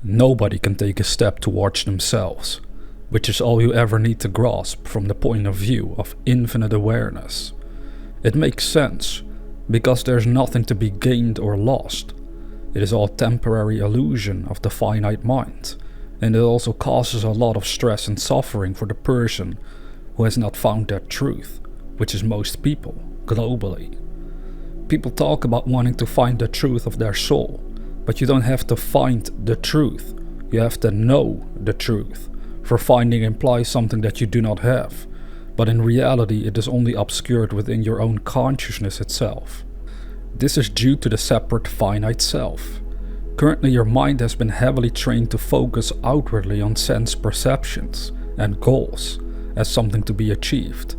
Nobody can take a step towards themselves, which is all you ever need to grasp from the point of view of infinite awareness. It makes sense, because there's nothing to be gained or lost. It is all temporary illusion of the finite mind, and it also causes a lot of stress and suffering for the person who has not found that truth, which is most people, globally. People talk about wanting to find the truth of their soul, but you don't have to find the truth, you have to know the truth, for finding implies something that you do not have, but in reality it is only obscured within your own consciousness itself. This is due to the separate finite self. Currently your mind has been heavily trained to focus outwardly on sense perceptions and goals as something to be achieved.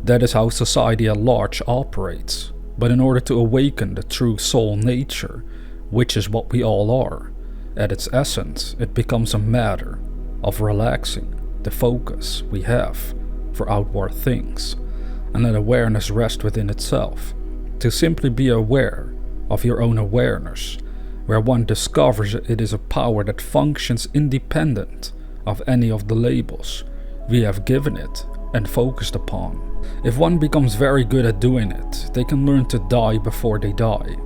That is how society at large operates. But in order to awaken the true soul nature, which is what we all are, at its essence, it becomes a matter of relaxing the focus we have for outward things, and let awareness rest within itself, to simply be aware of your own awareness, where one discovers it is a power that functions independent of any of the labels we have given it and focused upon. If one becomes very good at doing it, they can learn to die before they die.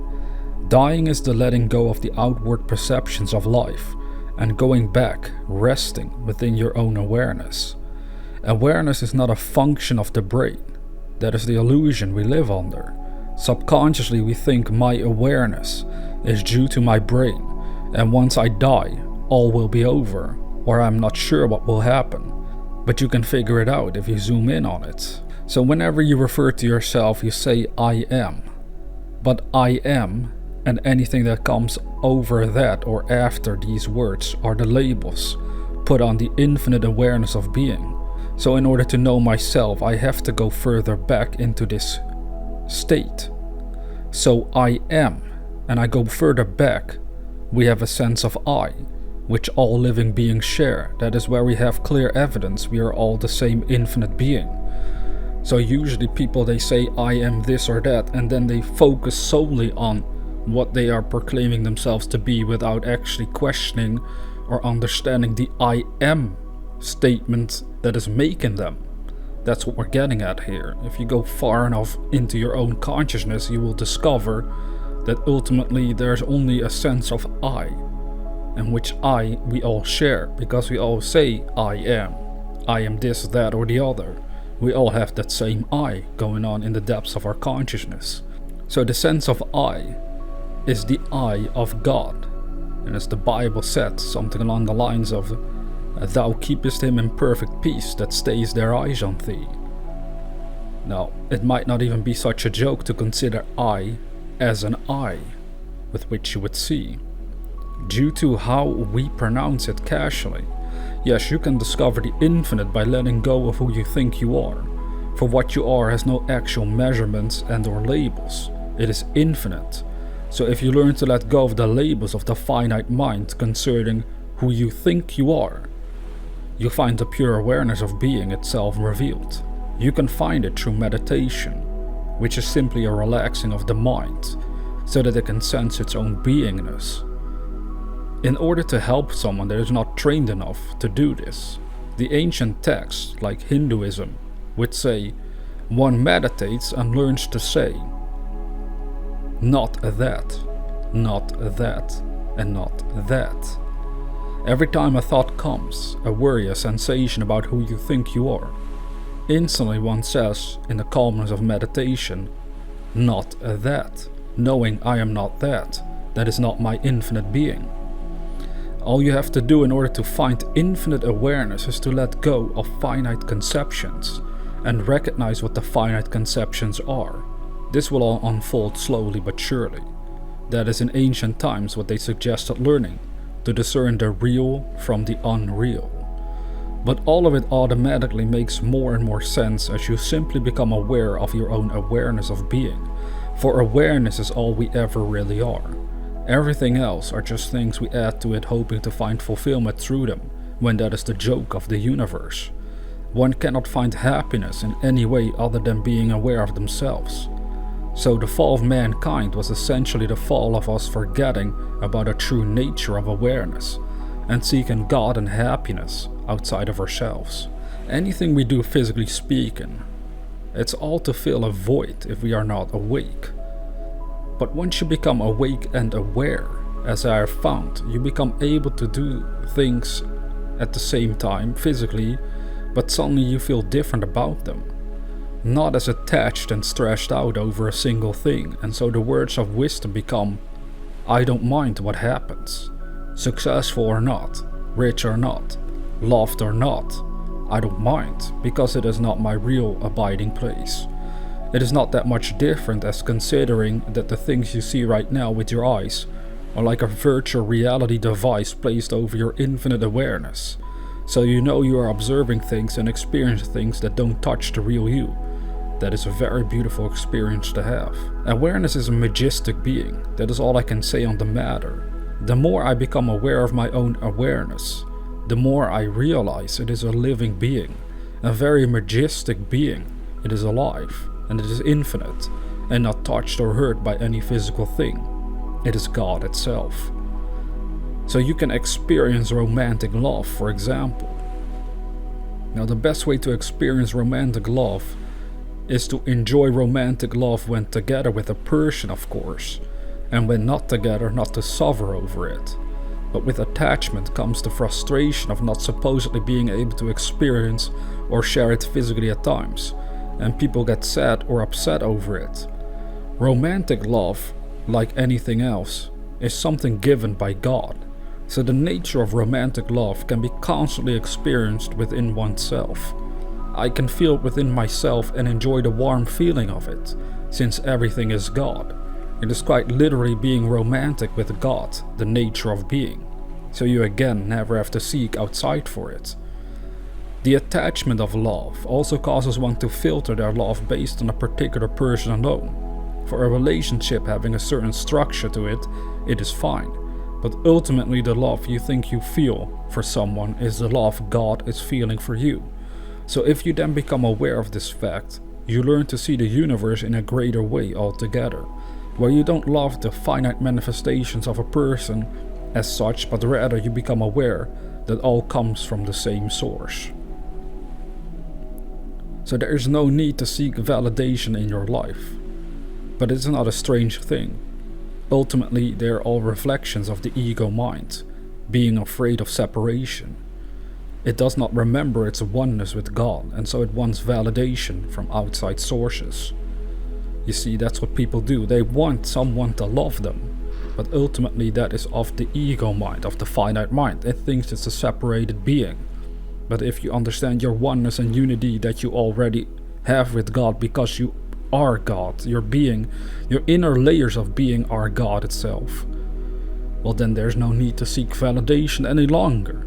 Dying is the letting go of the outward perceptions of life and going back, resting within your own awareness. Awareness is not a function of the brain. That is the illusion we live under. Subconsciously we think my awareness is due to my brain, and once I die, all will be over, or I'm not sure what will happen. But you can figure it out if you zoom in on it. So whenever you refer to yourself, you say I am. But I am, and anything that comes over that or after these words are the labels put on the infinite awareness of being. So in order to know myself, I have to go further back into this state. So I am, and I go further back, we have a sense of I, which all living beings share. That is where we have clear evidence we are all the same infinite being. So usually people, they say I am this or that, and then they focus solely on what they are proclaiming themselves to be without actually questioning or understanding the I am statement that is making them. That's what we're getting at here. If you go far enough into your own consciousness, you will discover that ultimately there's only a sense of I, and which I we all share, because we all say I am this, that or the other. We all have that same I going on in the depths of our consciousness. So the sense of I is the I of God, and as the Bible said, something along the lines of thou keepest him in perfect peace that stays their eyes on thee. Now, it might not even be such a joke to consider I as an I with which you would see, due to how we pronounce it casually. Yes, you can discover the infinite by letting go of who you think you are, for what you are has no actual measurements and or labels. It is infinite. So if you learn to let go of the labels of the finite mind concerning who you think you are, you find the pure awareness of being itself revealed. You can find it through meditation, which is simply a relaxing of the mind, so that it can sense its own beingness. In order to help someone that is not trained enough to do this, the ancient texts, like Hinduism, would say, one meditates and learns to say, not that, and not that. Every time a thought comes, a worry, a sensation about who you think you are, instantly one says, in the calmness of meditation, not that, knowing I am not that is not my infinite being. All you have to do in order to find infinite awareness is to let go of finite conceptions and recognize what the finite conceptions are. This will all unfold slowly but surely. That is in ancient times what they suggested learning, to discern the real from the unreal. But all of it automatically makes more and more sense as you simply become aware of your own awareness of being, for awareness is all we ever really are. Everything else are just things we add to it hoping to find fulfillment through them, when that is the joke of the universe. One cannot find happiness in any way other than being aware of themselves. So the fall of mankind was essentially the fall of us forgetting about the true nature of awareness, and seeking God and happiness outside of ourselves. Anything we do physically speaking, it's all to fill a void if we are not awake. But once you become awake and aware, as I have found, you become able to do things at the same time physically, but suddenly you feel different about them. Not as attached and stressed out over a single thing, and so the words of wisdom become, I don't mind what happens. Successful or not, rich or not, loved or not, I don't mind, because it is not my real abiding place. It is not that much different as considering that the things you see right now with your eyes are like a virtual reality device placed over your infinite awareness. So you know you are observing things and experiencing things that don't touch the real you. That is a very beautiful experience to have. Awareness is a majestic being. That is all I can say on the matter. The more I become aware of my own awareness, the more I realize it is a living being, a very majestic being. It is alive, and it is infinite, and not touched or hurt by any physical thing. It is God itself. So you can experience romantic love, for example. Now the best way to experience romantic love is to enjoy romantic love when together with a person, of course, and when not together, not to suffer over it. But with attachment comes the frustration of not supposedly being able to experience or share it physically at times, and people get sad or upset over it. Romantic love, like anything else, is something given by God. So the nature of romantic love can be constantly experienced within oneself. I can feel it within myself and enjoy the warm feeling of it, since everything is God. It is quite literally being romantic with God, the nature of being. So you again never have to seek outside for it. The attachment of love also causes one to filter their love based on a particular person alone. For a relationship having a certain structure to it, it is fine. But ultimately the love you think you feel for someone is the love God is feeling for you. So if you then become aware of this fact, you learn to see the universe in a greater way altogether, where you don't love the finite manifestations of a person as such, but rather you become aware that all comes from the same source. So there is no need to seek validation in your life. But it's not a strange thing. Ultimately, they are all reflections of the ego mind, being afraid of separation. It does not remember its oneness with God, and so it wants validation from outside sources. You see, that's what people do. They want someone to love them. But ultimately that is of the ego mind, of the finite mind. It thinks it's a separated being. But if you understand your oneness and unity that you already have with God because you are God, your being, your inner layers of being are God itself, well then there's no need to seek validation any longer.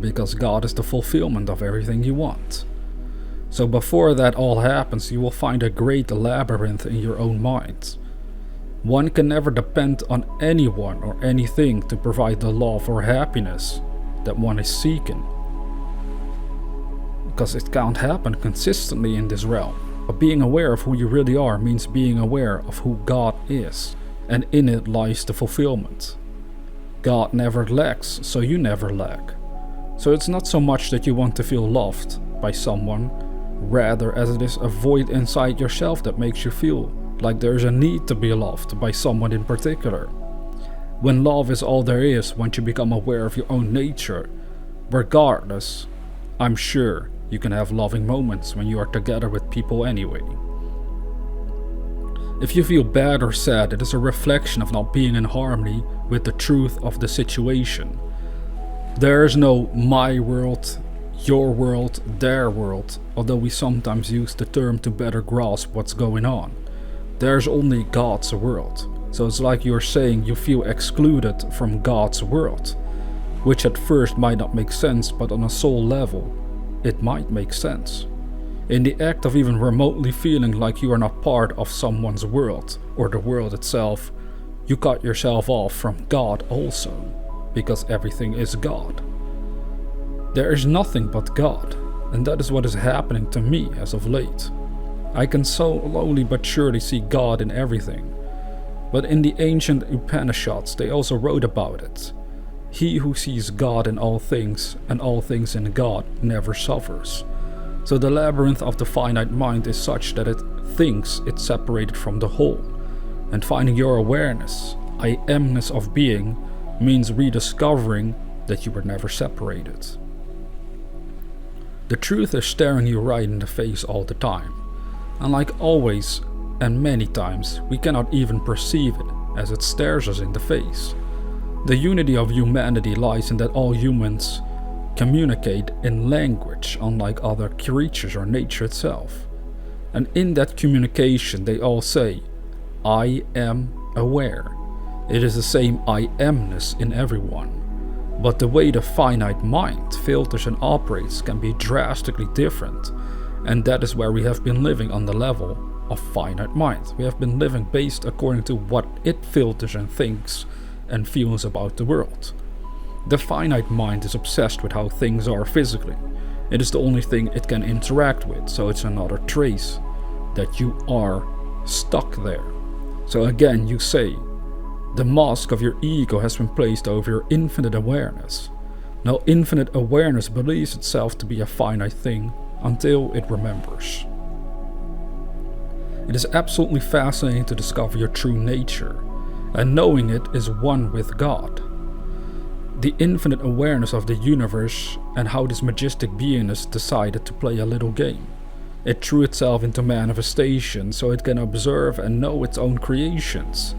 Because God is the fulfillment of everything you want. So before that all happens, you will find a great labyrinth in your own mind. One can never depend on anyone or anything to provide the love or happiness that one is seeking. Because it can't happen consistently in this realm. But being aware of who you really are means being aware of who God is. And in it lies the fulfillment. God never lacks, so you never lack. So it's not so much that you want to feel loved by someone, rather as it is a void inside yourself that makes you feel like there's a need to be loved by someone in particular. When love is all there is, once you become aware of your own nature, regardless, I'm sure you can have loving moments when you are together with people anyway. If you feel bad or sad, it is a reflection of not being in harmony with the truth of the situation. There is no my world, your world, their world, although we sometimes use the term to better grasp what's going on. There's only God's world. So it's like you're saying you feel excluded from God's world, which at first might not make sense, but on a soul level, it might make sense. In the act of even remotely feeling like you are not part of someone's world, or the world itself, you cut yourself off from God also, because everything is God. There is nothing but God, and that is what is happening to me as of late. I can slowly but surely see God in everything. But in the ancient Upanishads they also wrote about it. He who sees God in all things and all things in God never suffers. So the labyrinth of the finite mind is such that it thinks it's separated from the whole. And finding your awareness, I amness of being, means rediscovering that you were never separated. The truth is staring you right in the face all the time. And like always and many times, we cannot even perceive it as it stares us in the face. The unity of humanity lies in that all humans communicate in language unlike other creatures or nature itself. And in that communication they all say, I am aware. It is the same I amness in everyone. But the way the finite mind filters and operates can be drastically different. And that is where we have been living on the level of finite mind. We have been living based according to what it filters and thinks and feels about the world. The finite mind is obsessed with how things are physically. It is the only thing it can interact with, so it's another trace that you are stuck there. So again, you say, the mask of your ego has been placed over your infinite awareness. Now infinite awareness believes itself to be a finite thing until it remembers. It is absolutely fascinating to discover your true nature, and knowing it is one with God. The infinite awareness of the universe and how this majestic beingness decided to play a little game. It threw itself into manifestation so it can observe and know its own creations.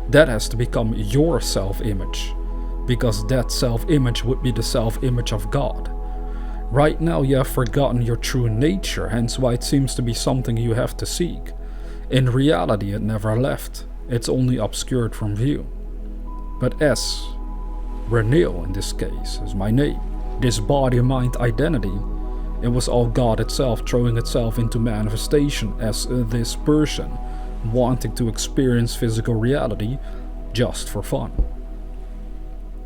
That has to become your self-image, because that self-image would be the self-image of God. Right now you have forgotten your true nature, hence why it seems to be something you have to seek. In reality it never left, it's only obscured from view. But as Renil in this case is my name, this body-mind identity, it was all God itself throwing itself into manifestation as this person, wanting to experience physical reality just for fun.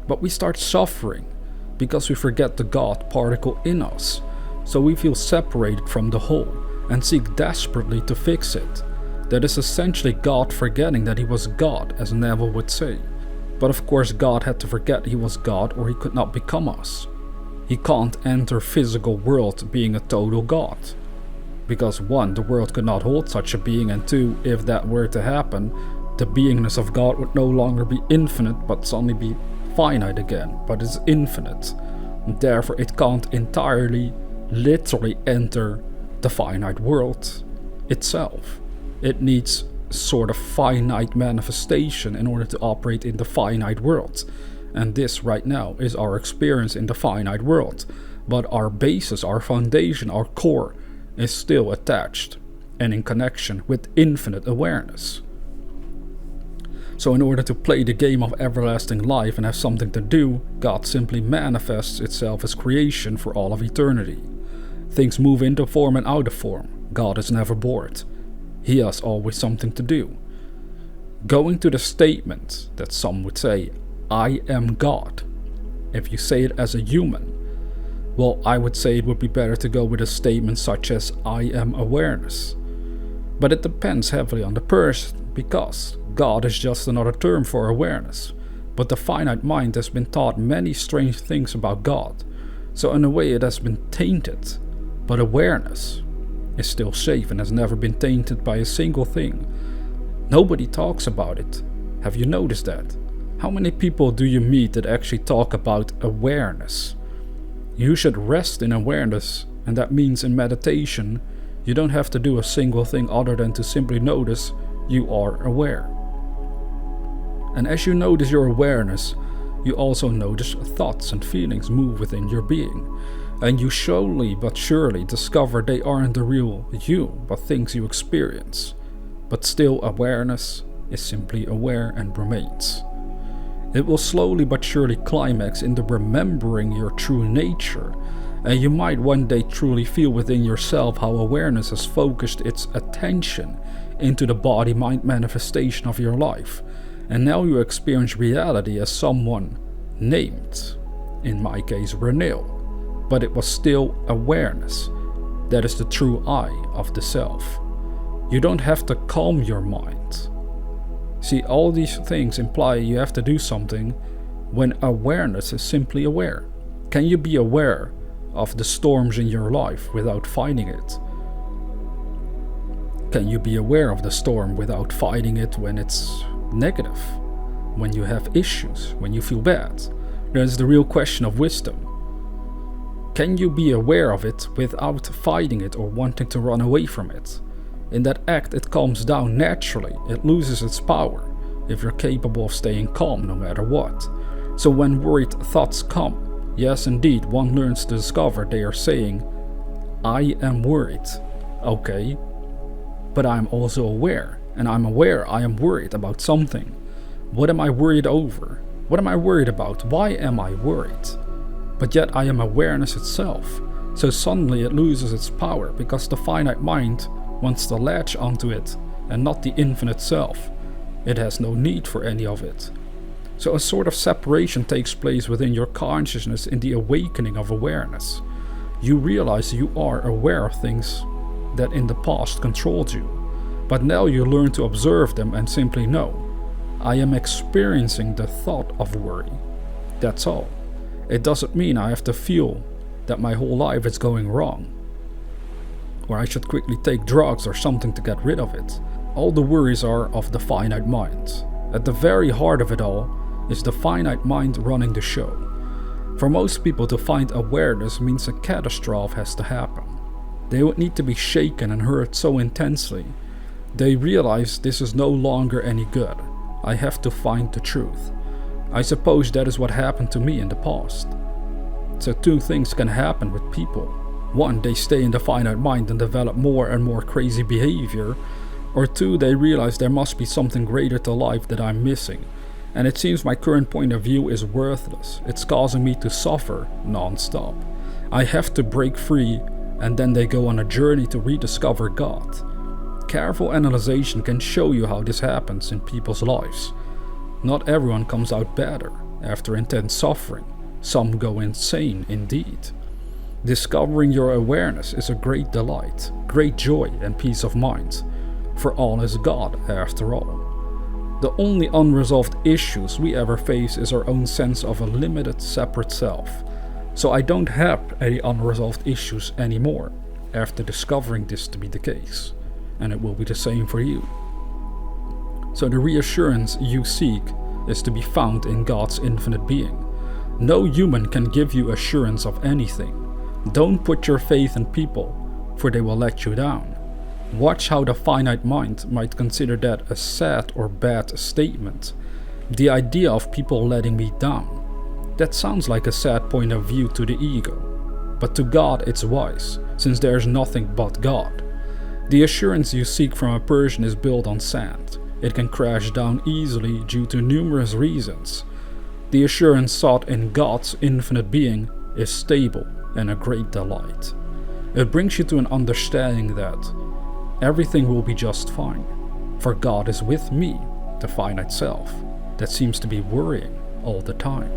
But we start suffering because we forget the God particle in us, so we feel separated from the whole and seek desperately to fix it. That is essentially God forgetting that he was God, as Neville would say. But of course God had to forget he was God or he could not become us. He can't enter physical world being a total God. Because 1, the world could not hold such a being, and 2, if that were to happen, the beingness of God would no longer be infinite but suddenly be finite again, but it's infinite. And therefore it can't entirely, literally enter the finite world itself. It needs sort of finite manifestation in order to operate in the finite world. And this right now is our experience in the finite world. But our basis, our foundation, our core is still attached and in connection with infinite awareness. So in order to play the game of everlasting life and have something to do, God simply manifests itself as creation for all of eternity. Things move into form and out of form. God is never bored. He has always something to do. Going to the statement that some would say, I am God. If you say it as a human, well, I would say it would be better to go with a statement such as I am awareness. But it depends heavily on the person, because God is just another term for awareness. But the finite mind has been taught many strange things about God, so in a way it has been tainted. But awareness is still safe and has never been tainted by a single thing. Nobody talks about it. Have you noticed that? How many people do you meet that actually talk about awareness? You should rest in awareness, and that means in meditation, you don't have to do a single thing other than to simply notice you are aware. And as you notice your awareness, you also notice thoughts and feelings move within your being. And you slowly but surely discover they aren't the real you, but things you experience. But still awareness is simply aware and remains. It will slowly but surely climax into remembering your true nature, and you might one day truly feel within yourself how awareness has focused its attention into the body-mind manifestation of your life, and now you experience reality as someone named, in my case Renil, but it was still awareness. That is the true I of the self. You don't have to calm your mind. See, all these things imply you have to do something when awareness is simply aware? Can you be aware of the storms in your life without fighting it? Can you be aware of the storm without fighting it when it's negative? When you have issues, when you feel bad? There's the real question of wisdom. Can you be aware of it without fighting it or wanting to run away from it? In that act, it calms down naturally. It loses its power if you're capable of staying calm no matter what. So when worried thoughts come, yes indeed, one learns to discover they are saying, I am worried. Okay, but I'm also aware, and I'm aware I am worried about something. What am I worried over? What am I worried about? Why am I worried? But yet I am awareness itself. So suddenly it loses its power because the finite mind wants to latch onto it and not the infinite self. It has no need for any of it. So a sort of separation takes place within your consciousness in the awakening of awareness. You realize you are aware of things that in the past controlled you, but now you learn to observe them and simply know, I am experiencing the thought of worry. That's all. It doesn't mean I have to feel that my whole life is going wrong, or I should quickly take drugs or something to get rid of it. All the worries are of the finite mind. At the very heart of it all is the finite mind running the show. For most people, to find awareness means a catastrophe has to happen. They would need to be shaken and hurt so intensely. They realize this is no longer any good. I have to find the truth. I suppose that is what happened to me in the past. So two things can happen with people. One, they stay in the finite mind and develop more and more crazy behavior. Or two, they realize there must be something greater to life that I'm missing. And it seems my current point of view is worthless. It's causing me to suffer non-stop. I have to break free, and then they go on a journey to rediscover God. Careful analyzation can show you how this happens in people's lives. Not everyone comes out better after intense suffering. Some go insane indeed. Discovering your awareness is a great delight, great joy and peace of mind. For all is God after all. The only unresolved issues we ever face is our own sense of a limited separate self. So I don't have any unresolved issues anymore after discovering this to be the case. And it will be the same for you. So the reassurance you seek is to be found in God's infinite being. No human can give you assurance of anything. Don't put your faith in people, for they will let you down. Watch how the finite mind might consider that a sad or bad statement. The idea of people letting me down. That sounds like a sad point of view to the ego. But to God it's wise, since there is nothing but God. The assurance you seek from a person is built on sand. It can crash down easily due to numerous reasons. The assurance sought in God's infinite being is stable and a great delight. It brings you to an understanding that everything will be just fine, for God is with me, the finite self, that seems to be worrying all the time.